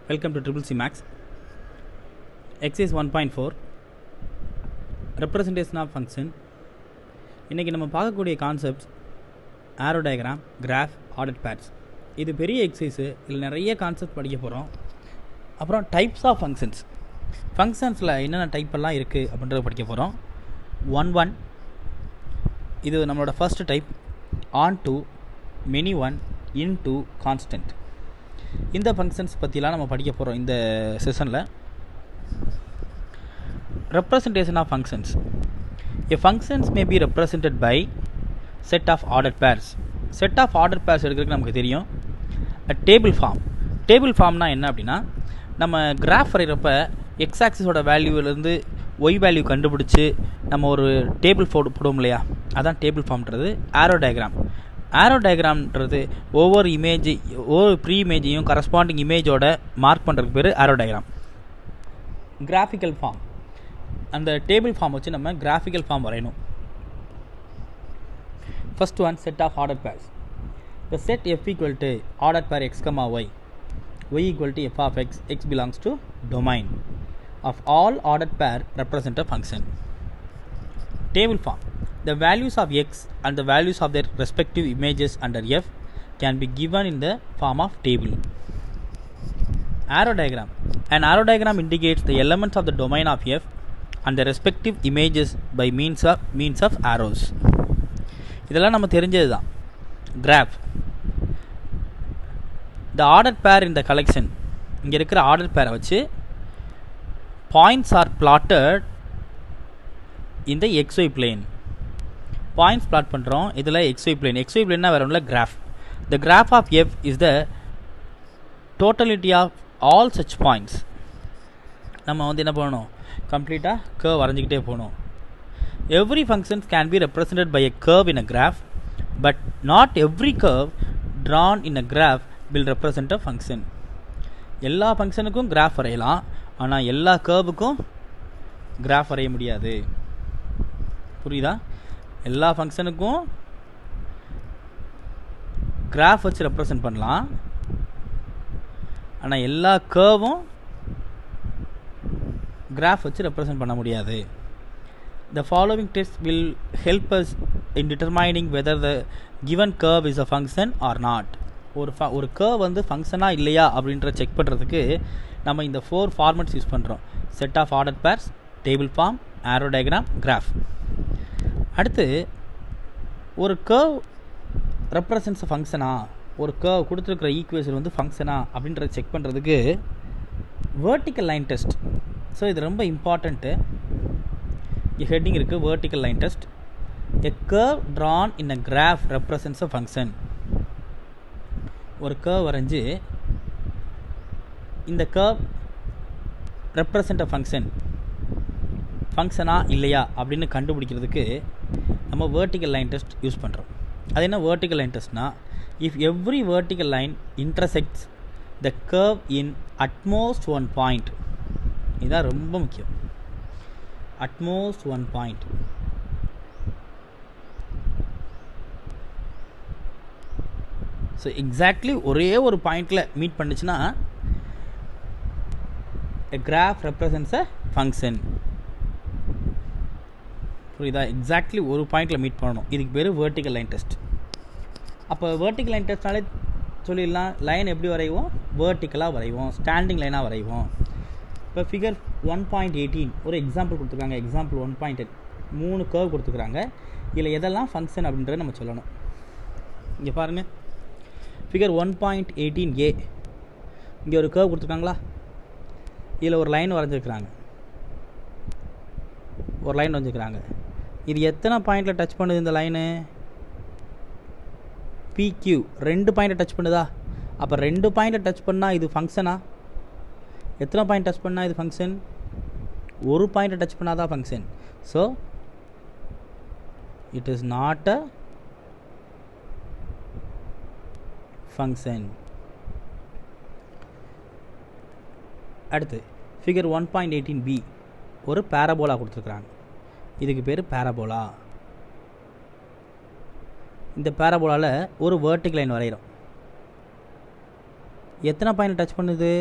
Welcome to Triple C Max. Exercise 1.4 Representation of Function. இன்றைக்கி நம்ம பார்க்கக்கூடிய concepts arrow diagram, graph, order pairs. இது பெரிய எக்ஸசைஸு. இதில் நிறைய கான்செப்ட் படிக்க போகிறோம். அப்புறம் டைப்ஸ் ஆஃப் ஃபங்க்ஷன்ஸ். ஃபங்க்ஷன்ஸில் என்னென்ன டைப்பெல்லாம் இருக்குது அப்படின்றத படிக்க போகிறோம். 1 இது நம்மளோட first type. Onto, many one, into, constant. இந்த ஃபங்க்ஷன்ஸ் பற்றிலாம் நம்ம படிக்க போகிறோம் இந்த செஷனில். Representation of functions. A functions may be represented by set of ordered pairs. Set of ordered pairs எடுக்கிறதுக்கு நமக்கு தெரியும். A table form. Table formனா என்ன அப்படின்னா, நம்ம கிராஃப் வரைகிறப்ப எக்ஸ் ஆக்சிஸோட வேல்யூவிலேருந்து ஒய் வேல்யூ கண்டுபிடிச்சி நம்ம ஒரு டேபிள் போடுவோம் இல்லையா, அதான் டேபிள் ஃபார்ம்ன்றது. ஆரோ டயக்ராம். ஆரோ டயக்ராம்ன்றது ஒவ்வொரு ப்ரீ இமேஜையும் கரஸ்பாண்டிங் இமேஜோட மார்க் பண்ணுறதுக்கு பேர் ஆரோ டயக்ராம். Graphical form. அந்த டேபிள் ஃபார்ம் வச்சு நம்ம கிராஃபிக்கல் ஃபார்ம் வரையணும். First one, set of order pairs. The set f equal to ordered pair x comma y, y equal to f of x, x belongs to domain of all ordered pair represent a function. Table form. The values of x and the values of their respective images under f can be given in the form of table. Arrow diagram. An arrow diagram indicates the elements of the domain of f and the respective images by means of arrows. இதெல்லாம் நம்ம தெரிஞ்சது தான். Graph. The ordered pair in the collection. இங்கே இருக்கிற order பேரை வச்சு points are plotted in the xy plane. Points plot பண்ணுறோம். இதில் xy plane. xy planeனா வேறு ஒன்றும் இல்லை, graph. The graph of f is the totality of all such points. நம்ம என்ன பண்ணணும், கம்ப்ளீட்டாக கர்வ் வரைஞ்சிக்கிட்டே போகணும். Every functions can be represented by a curve in a graph, but not every curve drawn in a graph will represent a function. எல்லா ஃபங்க்ஷனுக்கும் graph வரையலாம், ஆனால் எல்லா கர்வுக்கும் graph வரைய முடியாது. புரியுதா? எல்லா ஃபங்க்ஷனுக்கும் கிராஃப் வச்சு ரெப்ரசன்ட் பண்ணலாம், ஆனால் எல்லா கர்வும் கிராஃப் வச்சு ரெப்ரசன்ட் பண்ண முடியாது. The following test will help us in determining whether the given curve is a function or not. ஒரு கர்வ் ஃபங்க்ஷனாக இல்லையா அப்படின்ற செக் பண்ணுறதுக்கு நம்ம இந்த 4 ஃபார்மெட்ஸ் யூஸ் பண்ணுறோம். Set of order pairs, table form, arrow diagram, graph. அடுத்து, ஒரு கர்வ் ரெப்ரசன்ட்ஸ் ஃபங்க்ஷனா, ஒரு கர்வ் கொடுத்துருக்கிற ஈக்குவேஷன் ஃபங்க்ஷனா அப்படின்றத செக் பண்ணுறதுக்கு வேர்ட்டிக்கல் லைன் டெஸ்ட். ஸோ இது ரொம்ப இம்பார்ட்டண்ட்டு. இங்கே ஹெட்டிங் இருக்குது, vertical line test. A curve drawn in a graph represents a function. ஒரு கர்வ் வரைஞ்சி இந்த கர்வ் ரெப்ரசன்ட் அ ஃபங்க்ஷனா இல்லையா அப்படின்னு கண்டுபிடிக்கிறதுக்கு நம்ம வேர்ட்டிக்கல் லைன் டெஸ்ட் யூஸ் பண்ணுறோம். அது என்ன வேர்ட்டிக்கல் லைன் டெஸ்ட்னா, if every vertical line intersects the curve in at most one point. இதுதான் ரொம்ப முக்கியம். At most one point. So exactly ஒரே ஒரு பாயிண்டில் மீட் பண்ணிச்சுன்னா a graph represents a function. புரியுதா? எக்ஸாக்ட்லி ஒரு பாயிண்டில் மீட் பண்ணணும். இதுக்கு பேர் வேர்ட்டிக்கல் லைன் டெஸ்ட். அப்போ வேர்ட்டிக்கல் லைன் டெஸ்ட்னாலே சொல்லிடலாம், லைன் எப்படி வரைவோம், வேர்ட்டிக்கலாக வரைவோம், ஸ்டாண்டிங் லைனாக வரைவோம். இப்போ ஃபிகர் 1.18 ஒரு எக்ஸாம்பிள் கொடுத்துருக்காங்க. எக்ஸாம்பிள் 1.8 3 கர்வ் கொடுத்துருக்குறாங்க. இதில் எதெல்லாம் ஃபங்க்ஷன் அப்படின்றத நம்ம சொல்லணும். இங்கே பாருங்கள், ஃபிகர் 1.18a. இங்கே ஒரு கர்வ் கொடுத்துருக்காங்களா, இதில் ஒரு லைன் வரைஞ்சிருக்கிறாங்க. இது எத்தனை பாயிண்டில் டச் பண்ணுது இந்த லைனு? PQ 2 பாயிண்ட்டை டச் பண்ணுதா? அப்போ 2 பாயிண்ட்டை டச் பண்ணால் இது ஃபங்க்ஷனா? எத்தனை பாயிண்ட் டச் பண்ணால் இது ஃபங்க்ஷன்? ஒரு பாயிண்ட்டை டச் பண்ணாதான் function. So it is not a function. அடுத்து ஃபிகர் 1.18b ஒரு பேரபோலா கொடுத்துருக்குறாங்க. இதுக்கு பேர் பேரபோலா. இந்த பேரபோலாவில் ஒரு வேர்ட்டிக்கல் லைன் வரைகிறோம். எத்தனை பாயிண்ட் டச் பண்ணுது?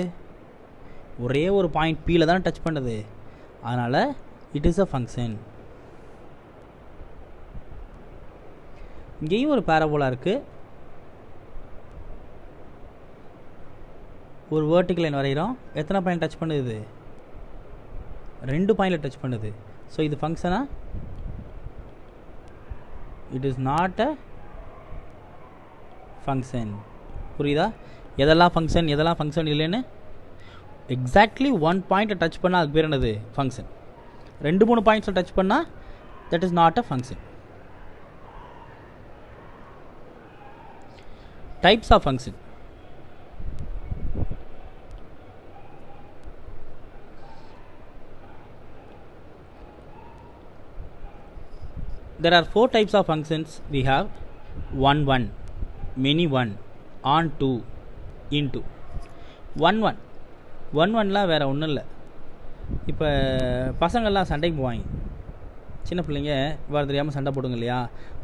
ஒரே ஒரு பாயிண்ட் பியில் தான் டச் பண்ணுது, அதனால் இட் இஸ் அ ஃபங்க்ஷன். இங்கேயும் ஒரு பேரபோலா இருக்குது. ஒரு வேர்ட்டிக்கல் லைன் வரைகிறோம். எத்தனை பாயிண்ட் டச் பண்ணுது? 2 பாயிண்டில் டச் பண்ணுது. ஸோ இது ஃபங்க்ஷனா? It is not a function. புரியுதா? எதெல்லாம் ஃபங்க்ஷன் எதெல்லாம் ஃபங்க்ஷன் இல்லைன்னு? எக்ஸாக்ட்லி 1 பாயிண்ட்டை டச் பண்ணால் அதுக்கு பேர் என்னது? ஃபங்க்ஷன். 2-3 பாயிண்ட்ஸில் டச் பண்ணால் that is not a function. Types of function. There are 4 types of functions. We have 1 many one, on to, into. 1 வேறு ஒன்றும் இல்லை. இப்போ பசங்கள்லாம் சண்டைக்கு போவாங்க. சின்ன பிள்ளைங்க வேறு தெரியாமல் சண்டை போடுங்க இல்லையா?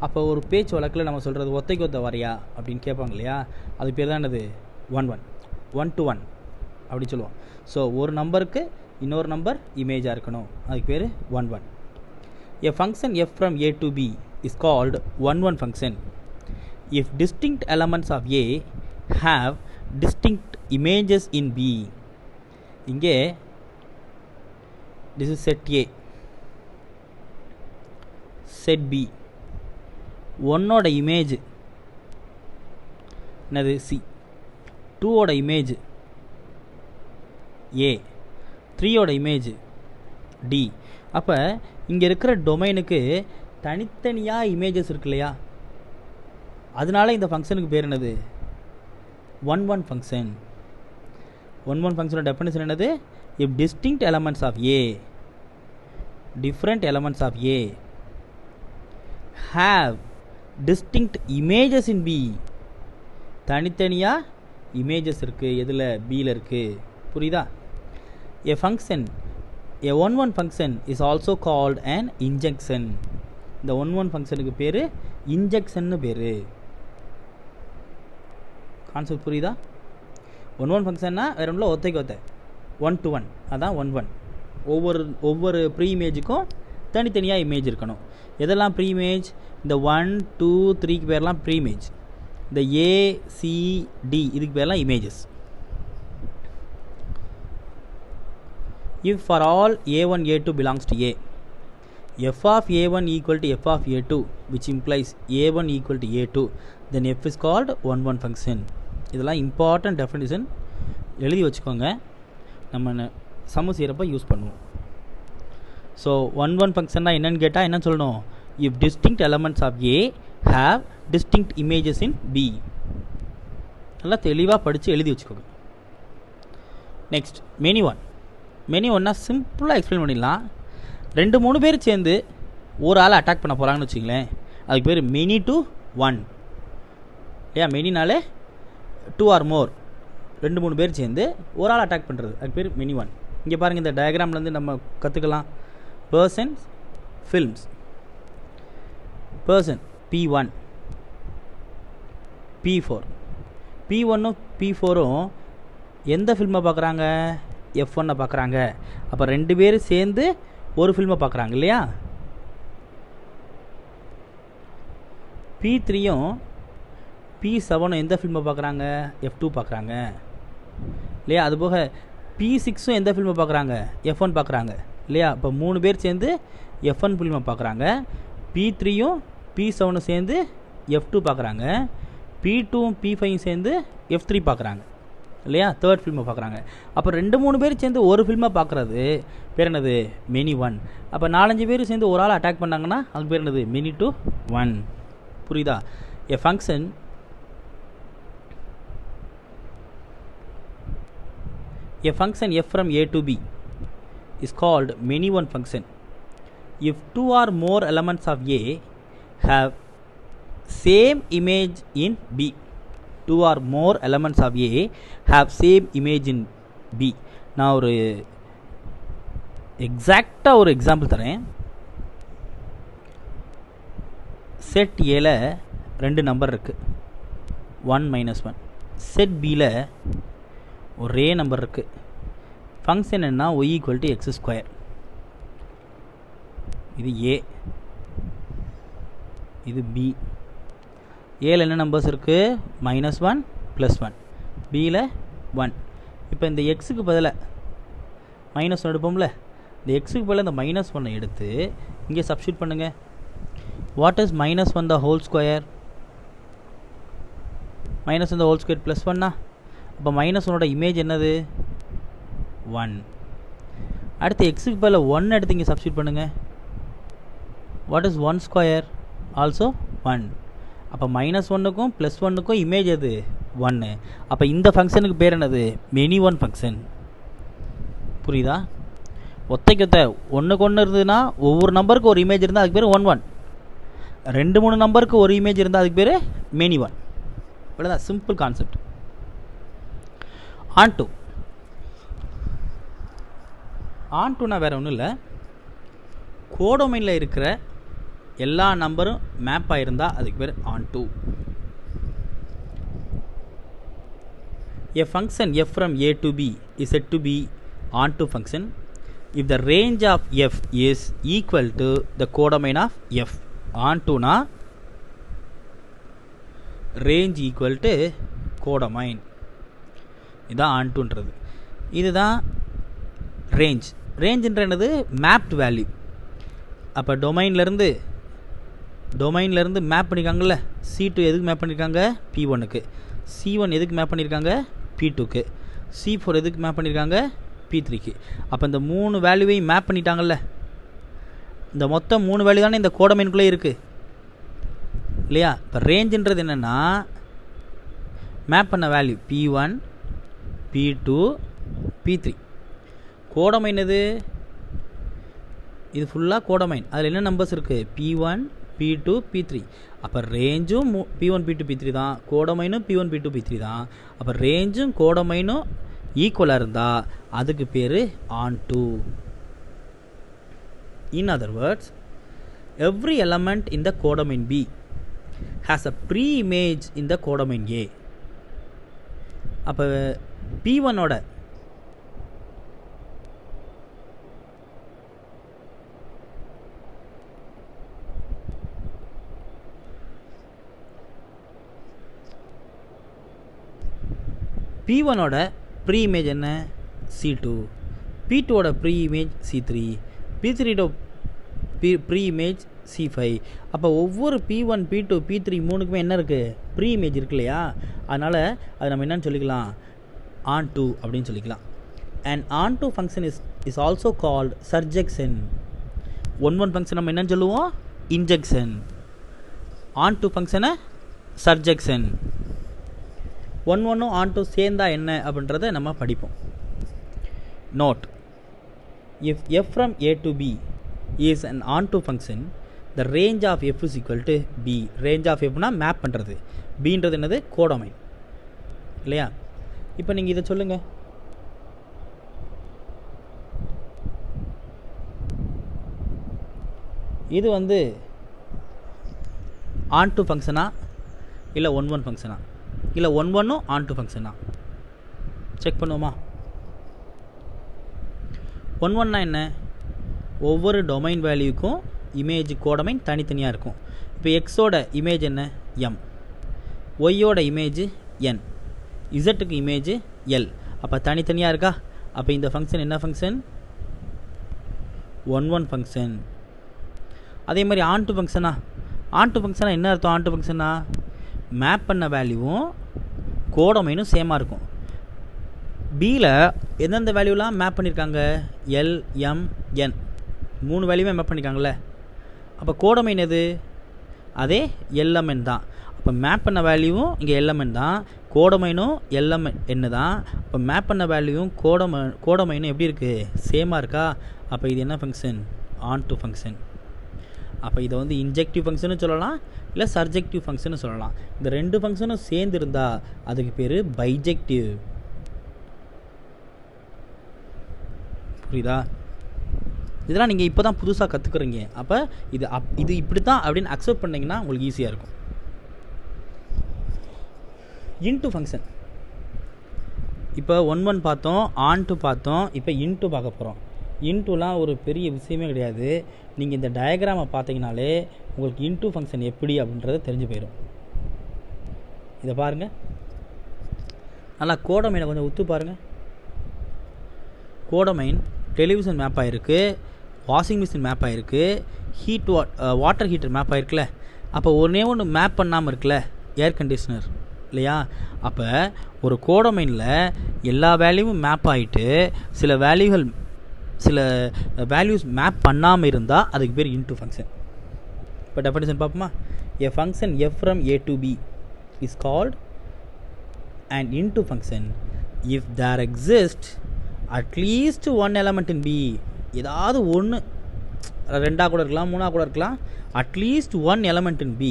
அப்போ ஒரு பேச்சு வழக்கில் நம்ம சொல்கிறது ஒத்தைக்கு ஒத்த வரையா அப்படின்னு கேட்பாங்க இல்லையா? அது பேர் தான் என்னது? 1 to 1 அப்படி சொல்லுவோம். ஸோ ஒரு நம்பருக்கு இன்னொரு நம்பர் இமேஜாக இருக்கணும், அதுக்கு பேர் 1. A function f from a to b is called 1 function if distinct elements of a have distinct images in b. இங்கே this is set a, set b. 1 ஓட இமேஜ் என்னது? c. 2 ஓட இமேஜ் a. 3 ஓட image d. அப்போ இங்கே இருக்கிற டொமைனுக்கு தனித்தனியாக இமேஜஸ் இருக்கு இல்லையா? அதனால இந்த ஃபங்க்ஷனுக்கு பேர் என்னது? 1 ஃபங்க்ஷன். 1 ஃபங்க்ஷனோட டெஃபினிஷன் என்னது? If distinct elements of A, different elements of A have distinct images in B. தனித்தனியாக இமேஜஸ் இருக்குது. எதில்? பியில் இருக்குது. புரியுதா? A function, a 1 function is also called an injection. இந்த 1 ஃபங்க்ஷனுக்கு பேர் இன்ஜெக்ஷன்னு பேர். கான்செப்ட் புரியுதா? 1 ஃபங்க்ஷன்னா வேறு ஒன்றில் ஒத்தைக்கு ஒத்த 1 to 1, அதான் 1. ஒவ்வொரு ப்ரீ இமேஜுக்கும் தனித்தனியாக இமேஜ் இருக்கணும். எதெல்லாம் ப்ரீ இமேஜ்? இந்த 1, 2, 3க்கு பேரெலாம் ப்ரீ இமேஜ். இந்த ஏ, சி, டி இதுக்கு பேரெலாம் images. If for all a1 a2 belongs to a, f of a1 equal to f of a2, which implies a1 equal to a2, then f is called 1 function. இதெல்லாம் important definition, எழுதி வச்சுக்கோங்க. நம்ம சம்மு செய்கிறப்ப use பண்ணுவோம். So 1 ஃபங்க்ஷன்னா என்னன்னு கேட்டால் என்ன சொல்லணும்? If distinct elements of A have distinct images in B. நல்லா தெளிவாக படித்து எழுதி வச்சுக்கோங்க. நெக்ஸ்ட் மெனி ஒன்னா சிம்பிளாக எக்ஸ்பிளைன் பண்ணிடலாம். 2-3 பேர் சேர்ந்து ஒரு ஆளை அட்டாக் பண்ண போகிறாங்கன்னு வச்சுங்களேன், அதுக்கு பேர் மெனி டு 1. ஏன் மெனினாலே 2 or more, 2-3 பேர் சேர்ந்து ஒரு ஆள் அட்டாக் பண்ணுறது, அதுக்கு பேர் மெனி 1. இங்கே பாருங்கள், இந்த டயக்ராம்லேருந்து நம்ம கற்றுக்கலாம். Persons, films. Person P1, P4. P1ம் P4ம் எந்த ஃபில்மை பார்க்குறாங்க? F1 பார்க்குறாங்க. அப்போ 2 பேர் சேர்ந்து ஒரு ஃபில்மை பார்க்குறாங்க இல்லையா? P3யும் P7ம் எந்த ஃபில்மை பார்க்குறாங்க? F2 பார்க்குறாங்க இல்லையா? அதுபோக P6ம் எந்த ஃபில்மை பார்க்குறாங்க? F1 பார்க்குறாங்க இல்லையா? இப்போ 3 பேர் சேர்ந்து F1 ஃபில்மை பார்க்குறாங்க. P3யும் P7ம் சேர்ந்து F2 பார்க்குறாங்க. P2ம் P5யும் சேர்ந்து F3 பார்க்குறாங்க இல்லையா? தேர்ட் ஃபில்மை பார்க்குறாங்க. அப்போ 2-3 பேர் சேர்ந்து ஒரு ஃபில்மை பார்க்குறது பேர் என்னது? மெனி 1. அப்போ 4-5 பேர் சேர்ந்து ஒரு ஆள் அட்டாக் பண்ணாங்கன்னா அதுக்கு பேர் என்னது? Many to 1. புரியுதா? A function f from a to b is called many one function if 2 or more elements of a have same image in b. 2 or more elements of a have same image in b. நான் ஒரு எக்ஸாக்டாக ஒரு example தரேன். Set ஏல 2 number இருக்குது, 1 - 1. Set பியில் ஒரே number இருக்குது, ஃபங்க்ஷன் என்ன y equal to X square. இது ஏ, இது பி. ஏல என்ன நம்பர்ஸ் இருக்குது? -1 +1, பியில் 1. இப்போ இந்த எக்ஸுக்கு பதிலாக -1 எடுப்போம்ல, இந்த எக்ஸுக்கு பதிலாக இந்த -1 எடுத்து இங்கே சப்ஸ்டியூட் பண்ணுங்கள். What is -1 the whole square? -1 the whole square +1. அப்போ -1ஓட இமேஜ் என்னது? 1. அடுத்து எக்ஸுக்கு பதிலாக 1 எடுத்து இங்கே சப்ஸ்டியூட் பண்ணுங்கள். What is 1 square? ஆல்சோ 1. அப்போ -1க்கும் +1க்கும் இமேஜ் எது? 1. அப்போ இந்த ஃபங்க்ஷனுக்கு பேர் என்னது? Many one function. புரியுதா? ஒத்தைக்கு ஒன்றுக்கு ஒன்று இருந்ததுன்னா ஒவ்வொரு நம்பருக்கு ஒரு இமேஜ் இருந்தால் அதுக்கு பேர் 1 1. 2-3 நம்பருக்கு ஒரு இமேஜ் இருந்தால் அதுக்கு பேர் மெனி ஒன். இவ்வளோதான், சிம்பிள் கான்செப்ட். ஆன்டுனா வேறு ஒன்றும் இல்லை, கோடொமைனில் இருக்கிற எல்லா நம்பரும் மேப் ஆகிருந்தால் அதுக்கு பேர் and. A function f from a to b is said to be onto function if the range of f is equal to the codomain of f. onto-na range equal to codomain. இதுதான் onto-ன்றது. இதுதான் range. range-ன்றது mapped value. அப்போ டொமைன்லேருந்து map பண்ணியிருக்காங்கல்ல, C2 எதுக்கு map பண்ணியிருக்காங்க? P1க்கு. C1 எதுக்கு map பண்ணியிருக்காங்க? P2க்கு. C4 எதுக்கு map பண்ணியிருக்காங்க? P3க்கு. அப்போ இந்த 3 வேல்யூவையும் மேப் பண்ணிட்டாங்கல்ல, இந்த மொத்தம் 3 வேல்யூ தானே இந்த கோடமைனுக்குள்ளே இருக்குது இல்லையா? இப்போ ரேஞ்சுன்றது என்னென்னா மேப் பண்ண value P1, P2, P3. Codomain எது? இது ஃபுல்லாக கோடமைன். அதில் என்ன நம்பர்ஸ் இருக்குது? P1, P2, P3. அப்போ ரேஞ்சும் P1, P2, P3 தான், கோடமைனும் P1, P2, P3 தான். அப்போ ரேஞ்சும் கோடமைனும் ஈக்குவலாக இருந்தால் அதுக்கு பேர் onto. In other words, every element in the codomain B has a pre-image in the codomain A. அப்போ P1ஓட ப்ரீ இமேஜ் என்ன? C2. P2ஓட ப்ரீ இமேஜ் C3. P3ஓட ப்ரீ இமேஜ் C5. அப்போ ஒவ்வொரு P1, P2, P3 மூணுக்குமே என்ன இருக்குது? ப்ரீ இமேஜ் இருக்கு இல்லையா? அதனால் அது நம்ம என்னன்னு சொல்லிக்கலாம்? onto அப்படின்னு சொல்லிக்கலாம். And onto function is also called surjection. 1 function நம்ம என்னன்னு சொல்லுவோம்? இன்ஜெக்ஷன். onto ஃபங்க்ஷனை surjection. 1 onto சேர்ந்தா என்ன அப்படின்றத நம்ம படிப்போம். Note: if f from a to b is an onto function, the range of f is equal to b. range of f னா மேப் பண்ணுறது, bன்றது என்னது? கோடமைன் இல்லையா? இப்போ நீங்கள் இதை சொல்லுங்கள். இது வந்து onto ஃபங்க்ஷனா இல்லை 1 ஃபங்க்ஷனா? இல்லை 1 onto ஃபங்க்ஷனா? செக் பண்ணுவோமா? 1 என்ன? ஒவ்வொரு டொமைன் வேல்யூக்கும் இமேஜ் கோடமைன் தனித்தனியாக இருக்கும். இப்போ எக்ஸோட இமேஜ் என்ன? M. ஒய்யோட இமேஜ் N. இசட்டுக்கு இமேஜ் L. அப்போ தனித்தனியாக இருக்கா? அப்போ இந்த ஃபங்க்ஷன் என்ன ஃபங்க்ஷன்? 1 ஃபங்க்ஷன். அதே மாதிரி onto ஃபங்க்ஷனா? onto ஃபங்க்ஷனா என்ன அர்த்தம்? onto ஃபங்க்ஷனா மேப் பண்ண வேல்யூவும் கோடமைனும் சேமாக இருக்கும். பியில் எந்தெந்த வேல்யூலாம் மேப் பண்ணியிருக்காங்க? L, M, N 3 வேல்யூமே மேப் பண்ணியிருக்காங்களே. அப்போ கோடமைன் எது? அதே LMN தான். அப்போ மேப் பண்ண வேல்யூவும் இங்கே LMN தான், கோடமைனும் LMN தான். அப்போ மேப் பண்ண வேல்யூவும் கோடமைனும் எப்படி இருக்குது? சேமாக இருக்கா? அப்போ இது என்ன ஃபங்க்ஷன்? onto function. அப்போ இதை வந்து இன்ஜெக்டிவ் ஃபங்க்ஷனும் சொல்லலாம், இல்லை சர்ஜெக்டிவ் ஃபங்க்ஷனும் சொல்லலாம். இந்த 2 ஃபங்க்ஷனும் சேர்ந்து இருந்தால் அதுக்கு பேர் பைஜெக்டிவ். புரியுதா? இதெல்லாம் நீங்கள் இப்போ தான் புதுசாக கற்றுக்குறீங்க. அப்போ இது இப்படி தான் அப்படின்னு அக்செப்ட் பண்ணிங்கன்னா உங்களுக்கு ஈஸியாக இருக்கும். Into function. இப்போ 1 பார்த்தோம், ஆன்2 பார்த்தோம், இப்போ இன்ட்டு பார்க்க போகிறோம். இன்ட்டுலாம் ஒரு பெரிய விஷயமே கிடையாது. நீங்கள் இந்த டயக்ராமை பார்த்தீங்கனாலே உங்களுக்கு இன்ட்டு ஃபங்க்ஷன் எப்படி அப்படின்றத தெரிஞ்சு போயிடும். இதை பாருங்கள், நல்லா கோடமைனை கொஞ்சம் உத்து பாருங்கள். கோடமைன் டெலிவிஷன் மேப் ஆகிருக்கு, வாஷிங் மிஷின் மேப் ஆகிருக்கு, வாட்டர் ஹீட்டர் மேப் ஆகிருக்குல்ல. அப்போ ஒன்று மேப் பண்ணாமல் இருக்குல்ல, ஏர் கண்டிஷ்னர் இல்லையா? அப்போ ஒரு கோடமைனில் எல்லா வேல்யூவும் மேப் ஆகிட்டு சில வேல்யூஸ் மேப் பண்ணாமல் இருந்தால் அதுக்கு பேர் இன்ட்டு ஃபங்க்ஷன். இப்போ டெஃபினிஷன் பார்ப்போமா? A function f from a to b is called an into function if there exists at least one element in b. ஏதாவது ஒன்று, ரெண்டாக கூட இருக்கலாம், மூணாக கூட இருக்கலாம், at least one element in b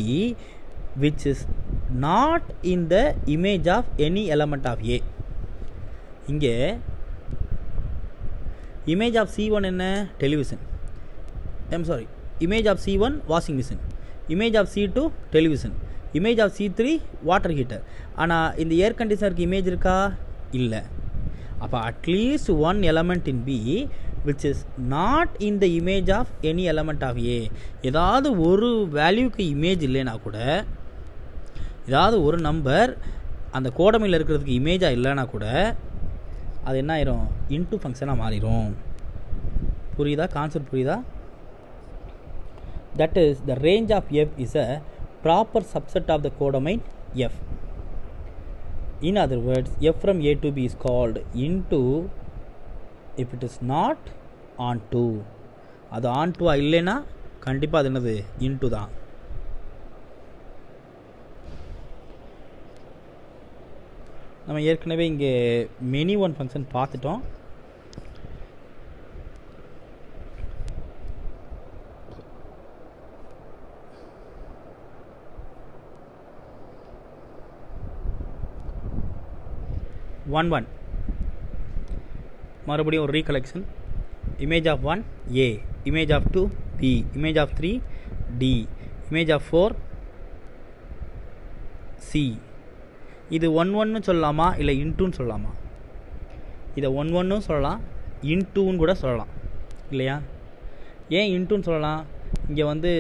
which is not in the image of any element of a. இங்கே image of c1 என்ன? Television. image of c1 washing machine, image of c2 television, image of c3 water heater. ஆனால் இந்த air கண்டிஷனருக்கு image இருக்கா? இல்லை. அப்போ at least one element in B which is not in the image of any element of a. ஏதாவது ஒரு வேல்யூக்கு image இல்லைனா கூட, ஏதாவது ஒரு நம்பர் அந்த கோடமையில் இருக்கிறதுக்கு இமேஜாக இல்லைனா கூட அது என்ன ஆயிரும்? இன்ட்டு ஃபங்க்ஷனாக மாறிடும். புரியுதா? கான்செப்ட் புரியுதா? That is, the range of f is a proper subset of the codomain f. In other words, f from a to b is called into if it is not onto. அது onto இல்லைன்னா கண்டிப்பாக அது என்னது? into தான். நம்ம ஏற்கனவே இங்கே many one function பார்த்துட்டோம். ஒன் மறுபடியும் ஒரு recollection. Image of 1 a, image of 2 b, image of 3 d, image of 4 c. இது 1 சொல்லலாமா இல்லை இன்ட்டுன்னு சொல்லலாமா? இதை 1 சொல்லலாம், இன்ட்டுன்னு கூட சொல்லலாம் இல்லையா? ஏன் இன்ட்டுன்னு சொல்லலாம்? இங்கே வந்து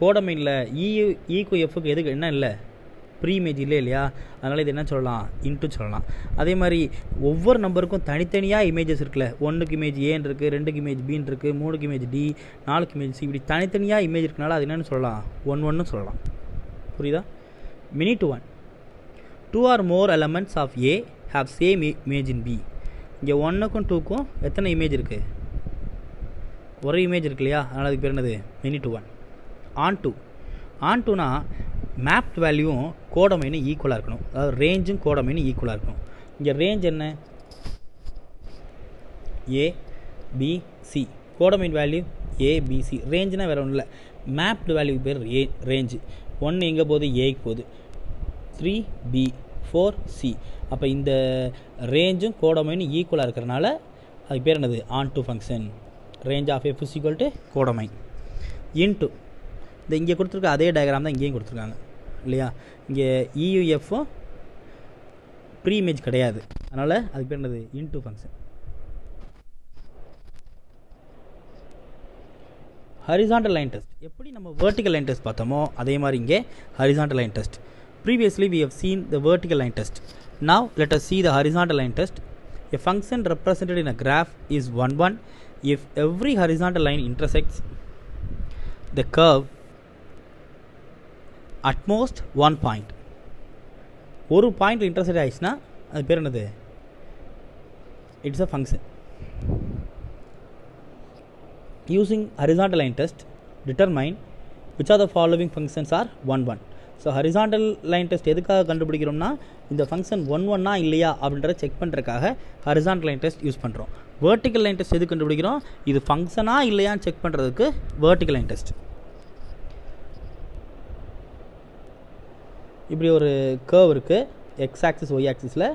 கோடமைனில் ஈக்கு எஃப்க்கு எதுக்கு என்ன இல்லை? ப்ரீ இமேஜ் இல்லை இல்லையா? அதனால் இது என்ன சொல்லலாம்? இன்ட்டு சொல்லலாம். அதே மாதிரி ஒவ்வொரு நம்பருக்கும் தனித்தனியாக இமேஜஸ் இருக்குல்ல. 1க்கு இமேஜ் ஏன்னு இருக்குது, 2க்கு இமேஜ் பின்னு இருக்குது, 3க்கு இமேஜ் டி, 4க்கு இமேஜ் சி, இப்படி தனித்தனியாக இமேஜ் இருக்கனால அது என்னென்னு சொல்லலாம்? 1 சொல்லலாம். புரியுதா? many to 1. 2 or more elements of a have same image in b. இங்கே 1க்கும் 2க்கும் எத்தனை இமேஜ் இருக்குது? ஒரே இமேஜ் இருக்கு இல்லையா? அதனால் அதுக்கு பேர் என்னது? many to 1. onto னா மேப்ட் வேல்யூவும் கோடமைனும் ஈக்குவலாக இருக்கணும். அதாவது ரேஞ்சும் கோடமைனும் ஈக்குவலாக இருக்கணும். இங்கே ரேஞ்ச் என்ன? ஏ பி சி. கோடமைன் வேல்யூ ஏ பி சி. ரேஞ்சுனால் வேறு ஒன்றும் இல்லை, மேப்டு வேல்யூக்கு பேர் ரேஞ்சு. 1 எங்கே போகுது? ஏக்கு போகுது. 3 பி 4 சி. அப்போ இந்த ரேஞ்சும் கோடமைனும் ஈக்குவலாக இருக்கிறனால அதுக்கு பேர் என்னது? onto function. Range of f is equal to codomain. Into இந்த இங்கே கொடுத்துருக்க அதே டயக்ராம் தான் இங்கேயும் கொடுத்துருக்காங்க இல்லையா? இங்கே இயூஎஃப்பும் ப்ரீ இமேஜ் கிடையாது, அதனால் அதுக்கு பேர் என்னது? Into function. Horizontal line test. எப்படி நம்ம வெர்டிக்கல் லைன் டெஸ்ட் பார்த்தோமோ அதே மாதிரி இங்கே horizontal line test. Previously we have seen the vertical line test. Now let us see the horizontal line test. A function represented in a graph is 1 if every horizontal line intersects the curve at most one point. ஒரு point intersect ஆயிடுச்சுன்னா அது பேர் என்னது? It's a function. Using horizontal line test, determine which of the following functions are 1. So horizontal line test எதுக்காக கண்டுபிடிக்கிறோம்னா இந்த function 1 இல்லையா அப்படின்றத check பண்ணுறதுக்காக ஹரிசாண்டல் லைன் டெஸ்ட் யூஸ் பண்ணுறோம். வெர்டிக்கல் லைன் டெஸ்ட் எதுக்கு கண்டுபிடிக்கிறோம்? இது ஃபங்க்ஷனாக இல்லையான்னு செக் பண்ணுறதுக்கு வெர்டிக்கல் லைன் டெஸ்ட். இப்படி ஒரு கர்வ் இருக்குது, எக்ஸ் ஆக்சிஸ் ஒய் ஆக்சிஸில்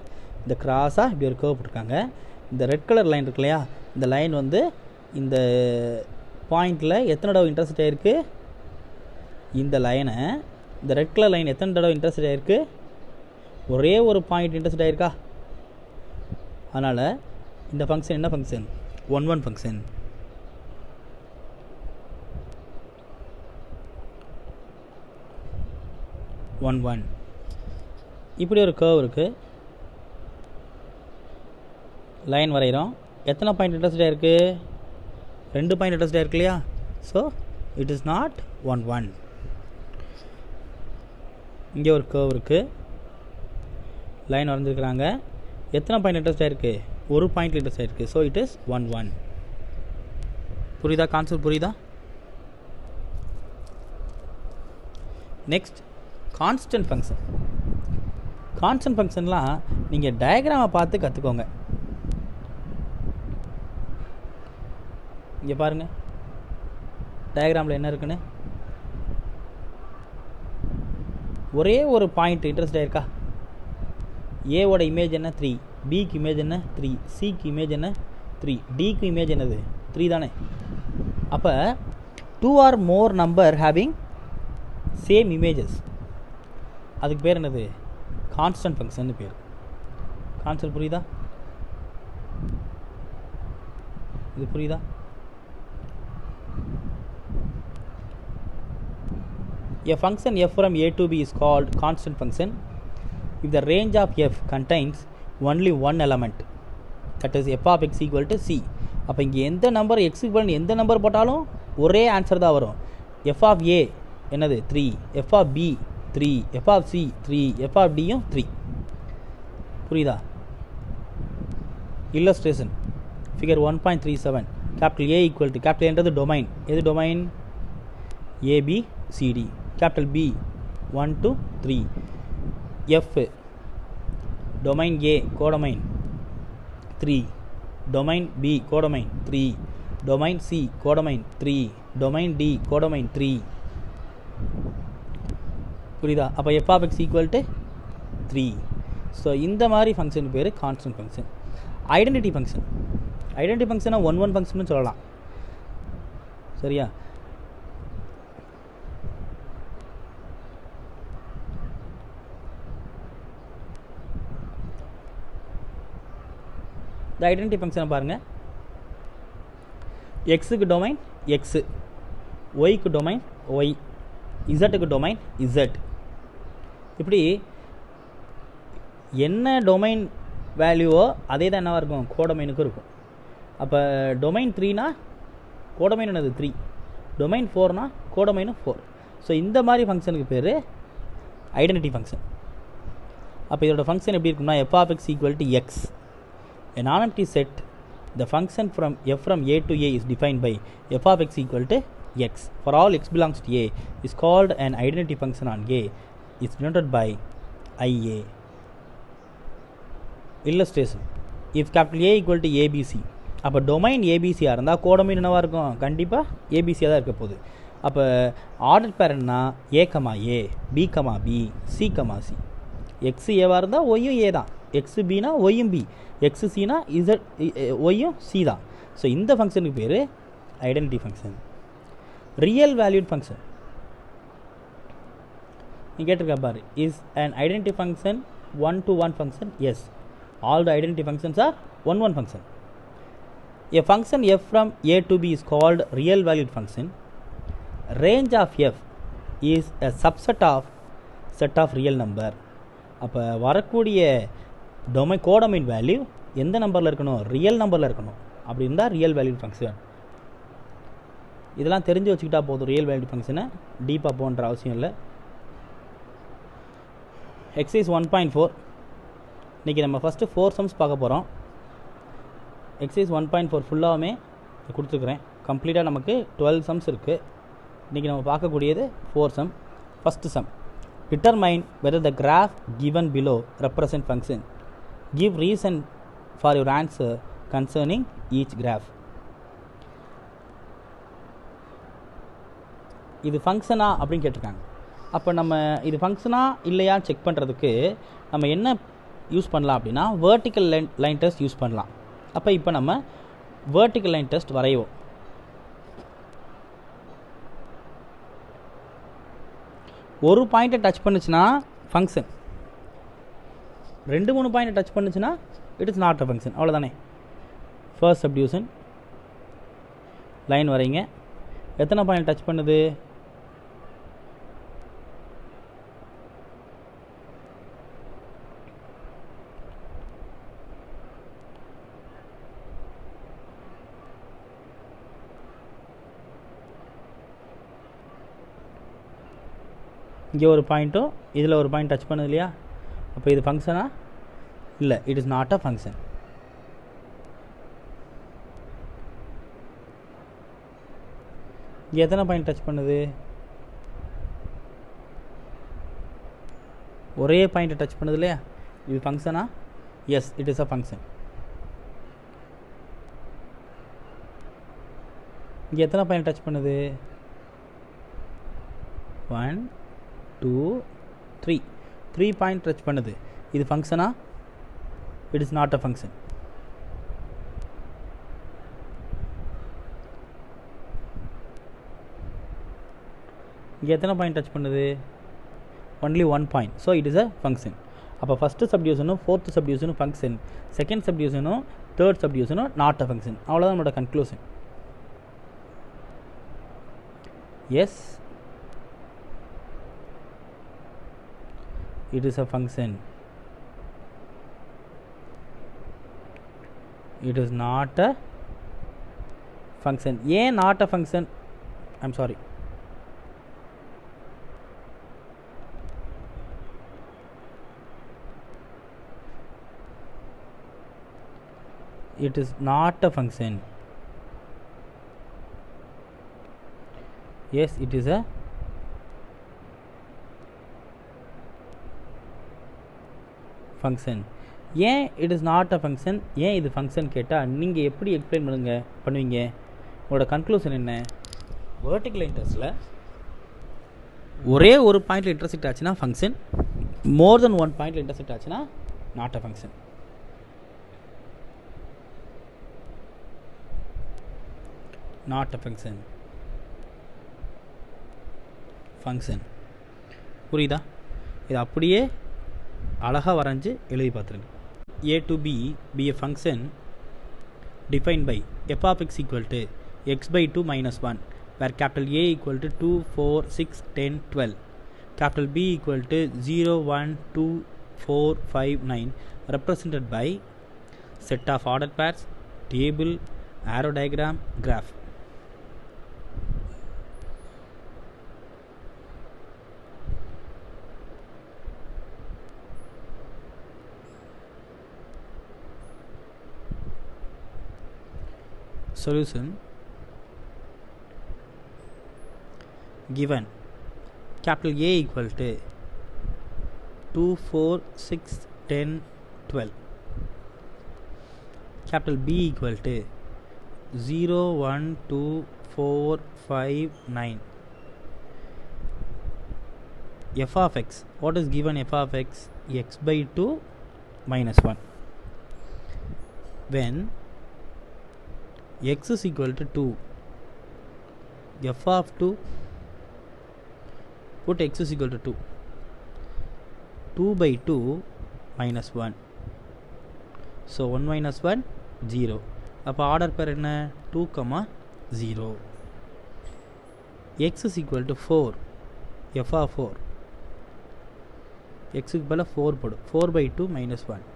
இந்த கிராஸாக இப்படி ஒரு கர்வ் போட்டிருக்காங்க. இந்த ரெட் கலர் லைன் இருக்கு இல்லையா? இந்த லைன் வந்து இந்த பாயிண்டில் எத்தனை தடவை இன்டர்செக்ட் ஆகிருக்கு? இந்த லைனை இந்த ரெட் கலர் லைன் எத்தனை தடவை இன்டர்செக்ட் ஆகிருக்கு? ஒரே ஒரு பாயிண்ட் இன்டர்செக்ட் ஆகிருக்கா? அதனால் இந்த ஃபங்க்ஷன் என்ன ஃபங்க்ஷன்? 1 ஃபங்க்ஷன். இப்படி ஒரு கர்வ் இருக்குது. லைன் வரைகிறோம். எத்தனை பாயிண்ட் இன்டர்செக்ட் ஆகிருக்கு? 2 பாயிண்ட் இன்டர்செக்ட் ஆகிருக்கு இல்லையா? ஸோ இட் இஸ் நாட் 1 இங்கே ஒரு கர்வ் இருக்குது, லைன் வரைஞ்சிருக்கிறாங்க. எத்தனை பாயிண்ட் இன்டர்செக்ட் ஆகிருக்கு? ஒரு பாயிண்ட் இன்டர்செக்ட் ஆகிருக்கு. ஸோ இட் இஸ் 1 புரியுதா? கான்செப்ட் புரியுதா? Next constant function. கான்ஸ்டன்ட் ஃபங்க்ஷன்லாம் நீங்கள் டயக்ராமை பார்த்து கற்றுக்கோங்க. இங்கே பாருங்கள், டயக்ராமில் என்ன இருக்குன்னு. ஒரே ஒரு பாயிண்ட் இன்ட்ரெஸ்ட் ஆயிருக்கா? ஏவோட இமேஜ் என்ன? 3. பிக்கு இமேஜ் என்ன? 3. சிக்கு இமேஜ் என்ன? 3. டிக்கு இமேஜ் என்னது? 3 தானே. அப்போ 2 or more number having same images, அதுக்கு பேர் என்னது? கான்ஸ்டன்ட் ஃபங்க்ஷன் பேர். கான்செப்ட் புரியுதா? இது புரியுதா? A function f from a to b is called constant function if the range of f contains only one element, that is f of x equal to c. அப்போ இங்கே எந்த number x equal எந்த number போட்டாலும் ஒரே answer தான் வரும். f of a என்னது? 3. f of b 3. f of c 3. f of d 3. புரியுதா? Illustration figure 1.37. Capital A equal to capital என்றது டொமைன். எது domain? ABCD. Capital B 1 to 3. F domain A codomain 3. Domain B codomain 3. Domain C codomain 3. Domain D codomain 3. புரியுதா? அப்போ f of x equal to 3. So இந்த மாதிரி function பேர் constant function. Identity function. Identity ஃபங்க்ஷனை 1 function சொல்லலாம். சரியா? இந்த identity ஃபங்க்ஷனை பாருங்கள். எக்ஸுக்கு டொமைன் எக்ஸு, ஒய்க்கு டொமைன் ஒய், இசட்டுக்கு டொமைன் இசட். இப்படி என்ன டொமைன் வேல்யூவோ அதே தான் என்னவாக இருக்கும்? கோடொமைனுக்கும் இருக்கும். அப்போ டொமைன் 3னா கோடொமைன் என்னது? 3. டொமைன் 4னா கோடொமைனும் 4. ஸோ இந்த மாதிரி ஃபங்க்ஷனுக்கு பேர் ஐடென்டிட்டி ஃபங்க்ஷன். அப்போ இதோட ஃபங்க்ஷன் எப்படி இருக்கும்னா f of x equal to x. A non-empty set, the function from f from a to a is defined by f of x equal to x. For all x belongs to a is called an identity function on a. Is denoted by IA. Illustration. If capital A equal to ABC, அப்போ domain ஏபிசியாக இருந்தால் codomain என்னவாக இருக்கும்? கண்டிப்பாக ஏபிசியாக தான் இருக்க போகுது. அப்போ order பேரண்ட்னா A comma A, B comma B, C comma C. X ஏவாக இருந்தால் ஒய்யும் ஏ தான், எக்ஸு பினா ஒய்யும் பி, எக்ஸு சினா இசட் ஒய்யும் சி தான். ஸோ இந்த ஃபங்க்ஷனுக்கு பேர் identity function. Real valued function நீ கேட்டிருக்கா பாரு. Is an identity function 1-to-1 function? Yes. All the identity functions are 1-1 function. A function f from a to b is called real valued function. Range of f is a subset of set of real number. அப்போ வரக்கூடிய codomain value எந்த நம்பரில் இருக்கணும்? Real நம்பரில் இருக்கணும். அப்படி இருந்தால் real valued function. இதெல்லாம் தெரிஞ்சு வச்சுக்கிட்டா போதும். ரியல் வேல்யூட் ஃபங்க்ஷனை டீப்பாக போன்ற அவசியம் இல்லை. எக்ஸைஸ் 1.4. இன்றைக்கி நம்ம ஃபஸ்ட்டு 4 சம்ஸ் பார்க்க போகிறோம். எக்ஸைஸ் 1.4 ஃபுல்லாகவுமே கொடுத்துருக்குறேன். கம்ப்ளீட்டாக நமக்கு 12 சம்ஸ் இருக்குது. இன்றைக்கி நம்ம பார்க்கக்கூடியது 4 sum. First sum. Determine whether the graph given below represent function. Give reason for your answer concerning each graph. இது ஃபங்க்ஷனா அப்படின்னு கேட்டிருக்காங்க. அப்போ நம்ம இது ஃபங்க்ஷனா இல்லையான்னு செக் பண்ணுறதுக்கு நம்ம என்ன யூஸ் பண்ணலாம் அப்படின்னா வேர்ட்டிக்கல் லைன் டெஸ்ட் யூஸ் பண்ணலாம். அப்போ இப்போ நம்ம வேர்ட்டிக்கல் லைன் டெஸ்ட் வரைவோம். ஒரு பாயிண்ட்டை டச் பண்ணுச்சுன்னா ஃபங்க்ஷன், 2-3 பாயிண்ட்டை டச் பண்ணுச்சுன்னா it is not a function. அவ்வளோதானே. ஃபர்ஸ்ட் சப்டிவிஷன் லைன் வரைங்க. எத்தனை பாயிண்ட் டச் பண்ணுது? இங்கே ஒரு பாயிண்ட்டும் இதில் ஒரு பாயிண்ட் டச் பண்ணுது இல்லையா? அப்போ இது ஃபங்க்ஷனா? இல்லை, it is not a function. இங்கே எத்தனை பாயிண்ட் டச் பண்ணுது? ஒரே பாயிண்ட்டை டச் பண்ணுது இல்லையா? இது ஃபங்க்ஷனா? Yes, it is a function. இங்கே எத்தனை பாயிண்ட் டச் பண்ணுது? 1 2 3 3 பாயிண்ட் டச் பண்ணுது. இது ஃபங்க்ஷனா? It is not a function. இங்கே எத்தனை பாயிண்ட் டச் பண்ணுது? Only 1 point. So it is a function. அப்போ ஃபஸ்ட்டு சப்டிவிஷனும் ஃபோர்த்து சப்டிவிஷனும் ஃபங்க்ஷன், செகண்ட் சப்டிவிஷனும் தேர்ட் சப்டிவிஷனும் நாட் அ ஃபங்க்ஷன். அவ்வளோதான் நம்மளோட conclusion. Yes, it is a function. It is not a function. ஏன் not a function? I'm sorry. It is not a function. Yes, it is a function. ஏன் it is not a function? ஏன் இது function கேட்டால் நீங்கள் எப்படி explain பண்ணுவீங்க? உங்களோட conclusion என்ன? வெர்டிக்கல் இன்டர்ஸில் ஒரே ஒரு பாயிண்டில் இன்டர்செக்ட் ஆச்சுன்னா ஃபங்க்ஷன், மோர் தென் ஒன் பாயிண்டில் இன்டர்செக்ட் ஆச்சுன்னா not a function. Not a function. Function புரியுதா? இது அப்படியே அழகாக வரைஞ்சி எழுதி பார்த்துருங்க. a to b be a function defined by f of x equal to x by 2 minus 1, where capital A equal to 2, 4, 6, 10, 12, capital B equal to 0, 1, 2, 4, 5, 9, represented by set of ordered pairs, table, arrow diagram, graph. Solution given capital A equal to 2, 4, 6, 10, 12, capital B equal to 0, 1, 2, 4, 5, 9. F of x, what is given? F of x, x by 2 minus 1. When x is equal to 2, f of 2, put x is equal to 2, 2 by 2 minus 1, so 1 minus 1 0. அப்போ order பேர் என்ன? 2, 0. x is equal to 4, f of 4, x க்கு பதிலா 4 போடு. 4 by 2 minus 1,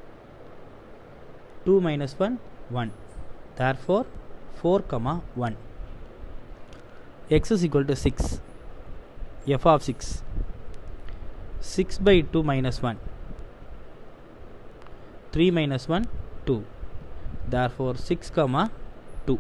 2 minus 1 1, therefore 4, 1. X is equal to 6, f of 6, 6 by 2 minus 1, 3 minus 1 2, therefore 6, 2.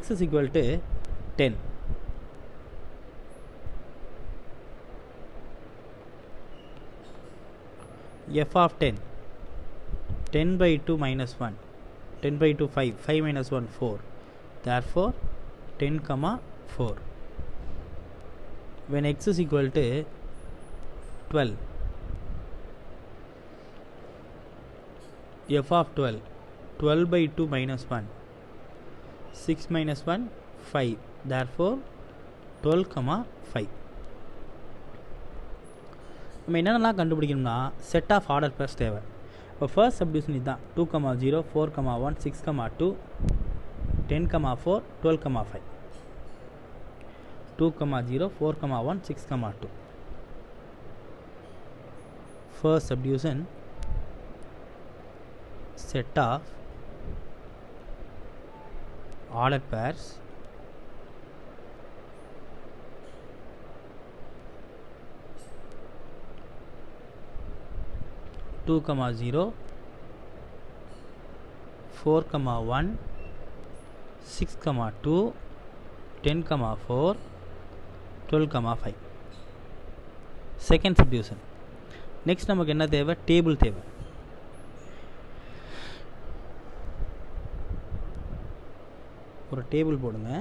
X is equal to 10. F of 10, 10 by 2 minus 1, 10 by 2 5, 5 minus 1 4, therefore 10, 4. When x is equal to 12, f of 12, 12 by 2 minus 1, 6 minus 1 5, therefore 12,5. நம்ம என்னென்னலாம் கண்டுபிடிக்கணும்னா set of order purse தேவை. இப்போ first subdivision இதுதான் 2,0 4,1 6,2 10,4 12,5. 2,0 4,1 6,2. First subdivision set of ordered pairs two comma 0 4,1 6,2 10,4 12,5. Second subdivision. Next நமக்கு என்ன தேவை? Table தேவை. ஒரு டேபிள் போடுங்க.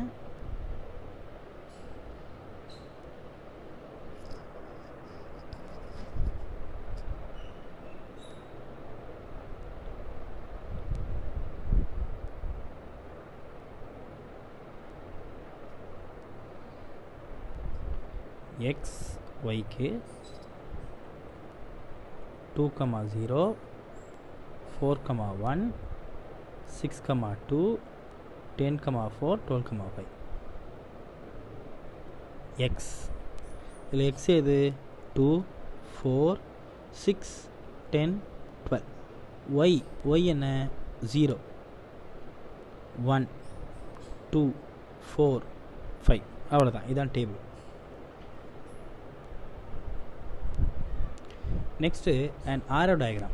எக்ஸ் ஒய்க்கு 2,0 4,1 6,2 10,4 12,5. எக்ஸ் இதில் எக்ஸ் எது? 2 4 6 10 12. ஒய் ஒய் என்ன? 0 1 2 4 5. அவ்வளோதான், இதுதான் table. Next, an arrow diagram.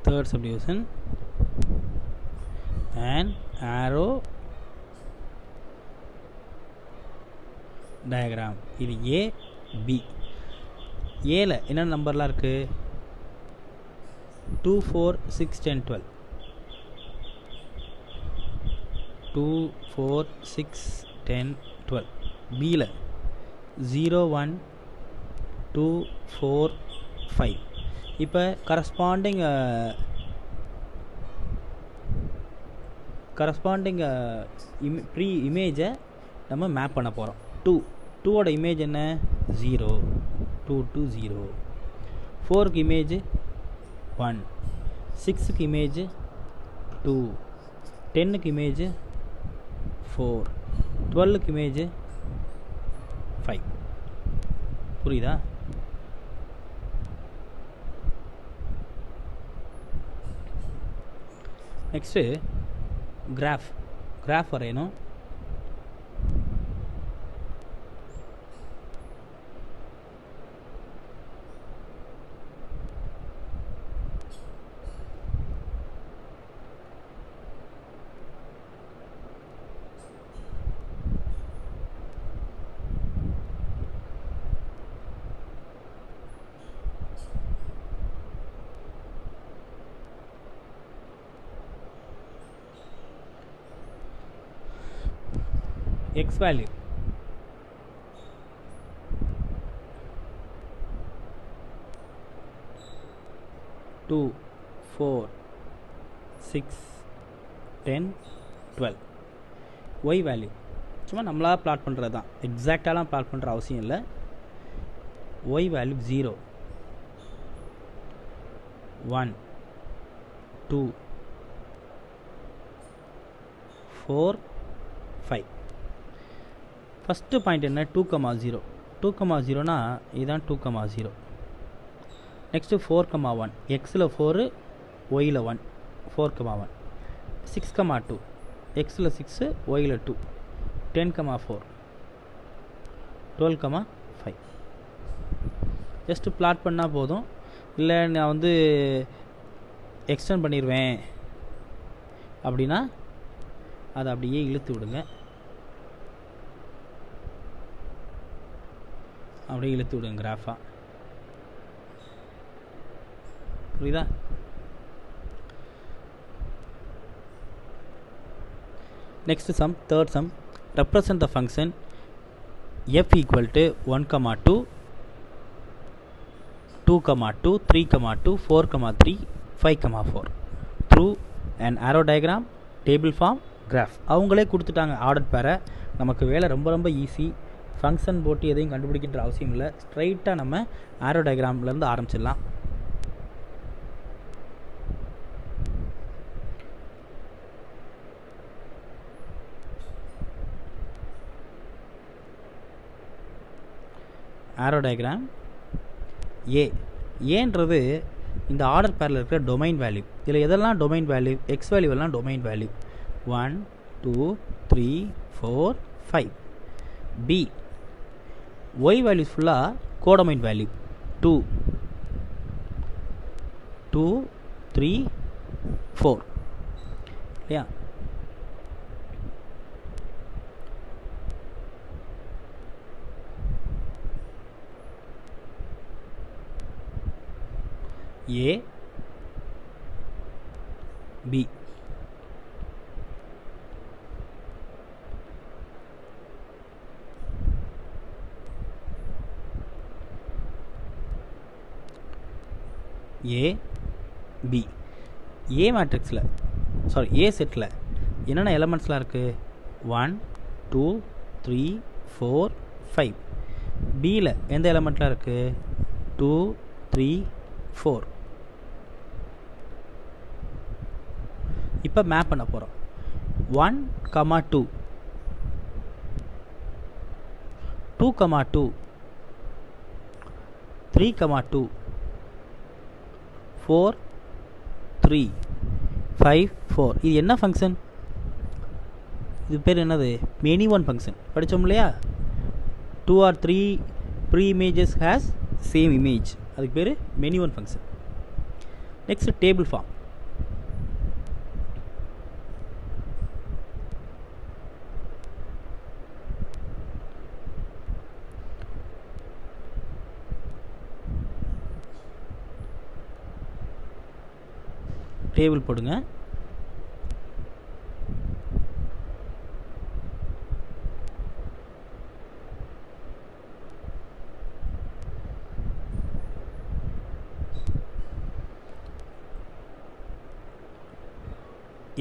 Third subdivision, an arrow diagram. இது ஏ பி. ஏல என்ன நம்பர்லாம் இருக்குது? 2 4 6 10 12. 2 4 6 10 12. பியில் 0 1 2 4 5. இப்போ கரஸ்பாண்டிங் ப்ரீ இமேஜை நம்ம மேப் பண்ண போகிறோம். 2ஓட இமேஜ் என்ன? 0 2 2 0. 4க்கு இமேஜ் 1. 6க்கு இமேஜ் 2. 10க்கு இமேஜ் 4. 12க்கு இமேஜ் 5. புரியுதா? நெக்ஸ்ட்டு கிராஃப் வரையணும். X value 2 4 6 10 12. Y வேல்யூ சும்மா நம்மளாக பிளாட் பண்ணுறது தான், எக்ஸாக்டாலாம் பிளாட் பண்ணுற அவசியம் இல்லை. Y value 0 1 2 4 5. ஃபஸ்ட்டு பாயிண்ட் என்ன? 2,0. 2,0னா இதுதான் 2,0. நெக்ஸ்ட்டு 4,1. எக்ஸில் 4 ஒயில் 1 4,1. 6,2. எக்ஸில் 6 ஒயில் 2 10,4 12,5. ஜஸ்ட்டு பிளாட் பண்ணால் போதும். இல்லை நான் வந்து எக்ஸ்டெண்ட் பண்ணிடுவேன் அப்படின்னா அதை அப்படியே இழுத்து விடுங்க. அப்படியே இழுத்து விடுங்க கிராஃபாக. புரியுதா? Next sum, third sum, represent the function f equal to 1, 2, 2, 2, 3, 2, 4, 3, 5, 4 through an arrow diagram, table form, graph. அவங்களே கொடுத்துட்டாங்க ஆர்டர் பேரை. நமக்கு வேலை ரொம்ப ரொம்ப ஈஸி. ஃபங்க்ஷன் போட்டு எதையும் கண்டுபிடிக்கின்ற அவசியம் இல்லை. ஸ்ட்ரைட்டாக நம்ம ஆரோ டயக்ராம்லேருந்து ஆரம்பிச்சிடலாம். ஆரோ டயக்ராம் ஏன்றது இந்த ஆர்டர் பேரில் இருக்கிற டொமைன் வேல்யூ. இதில் எதெல்லாம் டொமைன் வேல்யூ? எக்ஸ் வேல்யூ எல்லாம் domain value. 1, 2, 3, 4, 5. B y value ஃபுல்லாக கோடொமைன் வேல்யூ. 2, 2, 3, 4 இல்லையா? ஏ பி ஏ பி ஏ மேட்ரிக்ஸில் ஏ செட்டில் என்னென்ன எலமெண்ட்ஸ்லாம் இருக்குது? 1, 2, 3, 4, 5. பியில் எந்த எலமெண்ட்லாம் இருக்குது? 2, 3, 4. இப்போ மேப் பண்ண போகிறோம். 1, 2, 2, 2, 3, 2, 4, 3, 5, 4. இது என்ன ஃபங்க்ஷன்? இது பேர் என்னது? Many one function. படித்தோம் இல்லையா? 2 or 3 pre images has same image. அதுக்கு பேர் many one function. Next table form. Table போடுங்க.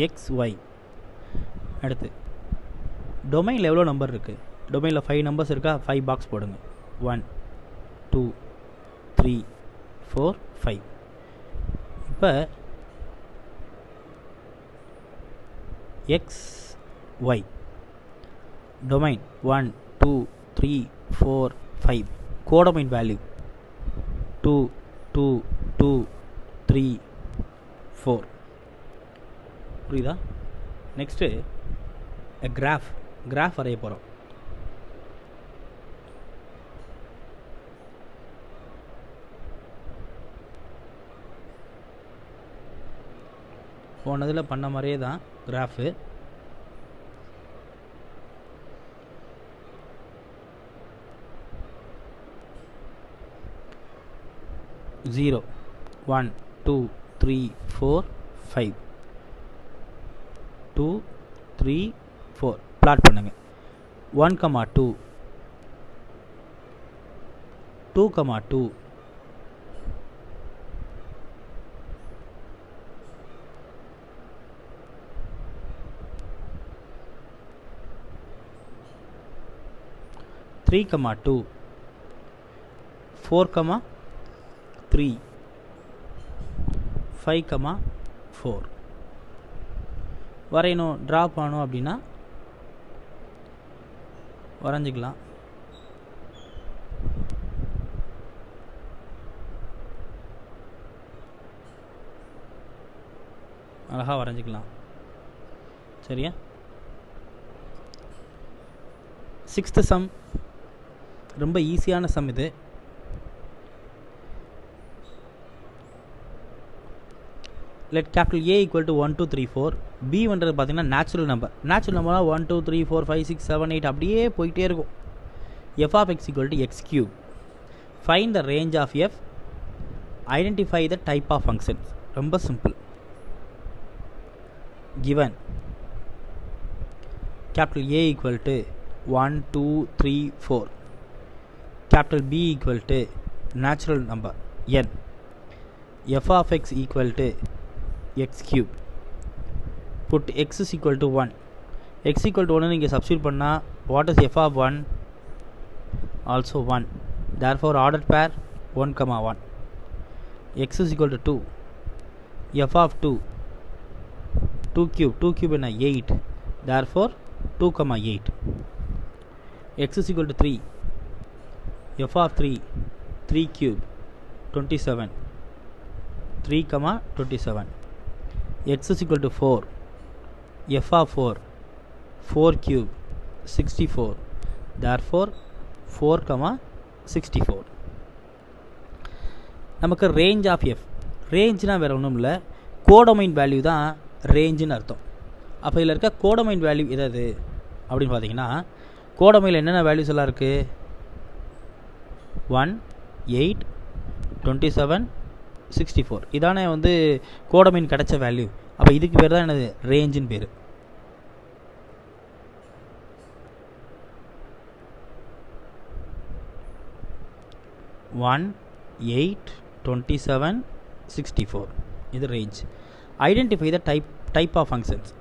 X y. அடுத்து டொமைனில் எவ்வளோ நம்பர் இருக்குது? டொமைனில் 5 நம்பர்ஸ் இருக்கா? 5 பாக்ஸ் போடுங்க. 1, 2, 3, 4, 5. இப்போ x y domain 1, 2, 3, 4, 5. Codomain value 2, 2, 2, 3, 4. புரியுதா? நெக்ஸ்ட்டு கிராஃப் வரைய போகிறோம். போனதில் பண்ண மாதிரியே தான் கிராஃபு. ஜீரோ 1, 2, 3, 4, 5. 2, 3, 4 பிளாட் பண்ணுங்க. 1, 2, 2, 2, 3, 2, 4, 3, 5, 4 வரையணும். ட்ரா பண்ணணும் அப்படின்னா வரைஞ்சிக்கலாம். அழகாக வரைஞ்சிக்கலாம். சரியா? 6th சம் ரொம்ப ஈஸியான சம் இது. let capital A equal to 1, 2, 3, 4. B வந்துறது பார்த்தீங்கன்னா நேச்சுரல் நம்பர்னா 1, 2, 3, 4, 5, 6, 7, 8 அப்படியே போயிட்டே இருக்கும். f of x equal to x cube. Find the range of f. Identify the type of functions. ரொம்ப simple. given capital A equal to 1 2 3 4, capital B equal to natural number n, f of x equal to x cube, put x is equal to 1, x equal to 1 நீங்கள் substitute பண்ணா what is f of 1? Also 1, therefore ordered pair 1 comma 1. X is equal to 2, f of 2, 2 cube என்ன 8, therefore 2 comma 8. X is equal to 3, f of 3, 3 cube 27, 3 comma 27. X is equal to 4, f of 4, 4 cube 64, therefore 4 comma 64. நமக்கு range of F, ரேஞ்ச்னா வேறு ஒன்றும் இல்லை, codomain value தான் ரேஞ்சுன்னு அர்த்தம். அப்போ இதில் இருக்க கோடொமைன் வேல்யூ எதாவது அப்படின்னு பார்த்தீங்கன்னா, கோடொமைனில் என்னென்ன வேல்யூஸ் எல்லாம் இருக்குது? 1 8 27 64, இதானே வந்து கோடொமைன் கிடச்ச வேல்யூ. அப்போ இதுக்கு பேர் தான் என்னது? ரேஞ்சுன்னு பேர். ஒன் 8 27 64, இது range. Identify the type of functions.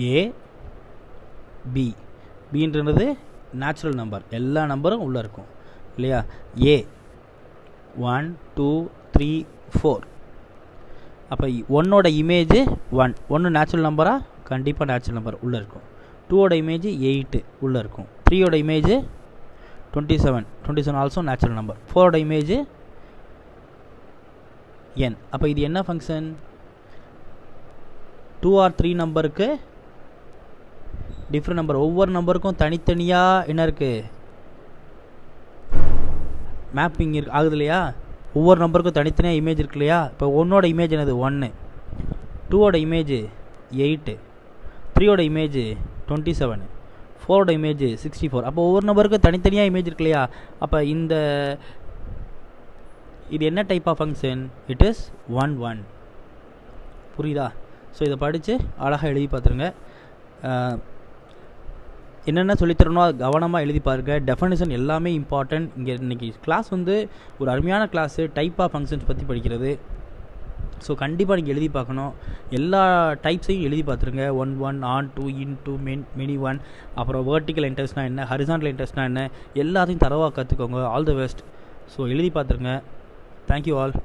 A B, பின்றது நேச்சுரல் நம்பர், எல்லா நம்பரும் உள்ளே இருக்கும் இல்லையா? ஏ 1 2 3 4, அப்போ 1ஓட இமேஜ் 1, 1 நேச்சுரல் நம்பரா? கண்டிப்பாக நேச்சுரல் நம்பர் உள்ளே இருக்கும். 2ஓட இமேஜ் 8 உள்ளே இருக்கும். 3ஓட இமேஜ் 27 ஆல்சோ நேச்சுரல் நம்பர். 4ஓட இமேஜ் n. அப்போ இது என்ன ஃபங்க்ஷன்? 2 or 3 நம்பருக்கு டிஃப்ரெண்ட் நம்பர், ஒவ்வொரு நம்பருக்கும் தனித்தனியாக என்ன இருக்குது? மேப்பிங் ஆகுது இல்லையா? ஒவ்வொரு நம்பருக்கும் தனித்தனியாக இமேஜ் இருக்கு இல்லையா? இப்போ 1ஓட இமேஜ் என்னது? 1, 2ஓட இமேஜ் 8, 3ஓட இமேஜ் 27, 4ஓட இமேஜ் 64. அப்போ ஒவ்வொரு நம்பருக்கும் தனித்தனியாக இமேஜ் இருக்கு இல்லையா? அப்போ இது என்ன type of function? It is 1 1. புரியுதா? ஸோ இதை படித்து அழகாக எழுதி பார்த்துருங்க. என்னென்ன சொல்லித்தரணும் அது கவனமாக எழுதி பாருங்கள். டெஃபனிஷன் எல்லாமே இம்பார்ட்டன்ட். இங்கே இன்றைக்கி கிளாஸ் வந்து ஒரு அருமையான கிளாஸு, டைப் ஆஃப் ஃபங்க்ஷன்ஸ் பற்றி படிக்கிறது. ஸோ கண்டிப்பாக நீங்கள் எழுதி பார்க்கணும். எல்லா டைப்ஸையும் எழுதி பார்த்துருங்க. 1 1, on 2, into, mini 1, அப்புறம் வெர்டிக்கல் இன்ட்ரெஸ்ட்னா என்ன, ஹரிசாண்டல் இன்ட்ரெஸ்ட்னா என்ன, எல்லாத்தையும் தரவாக கற்றுக்கோங்க. All the best. ஸோ எழுதி பார்த்துருங்க. Thank you all.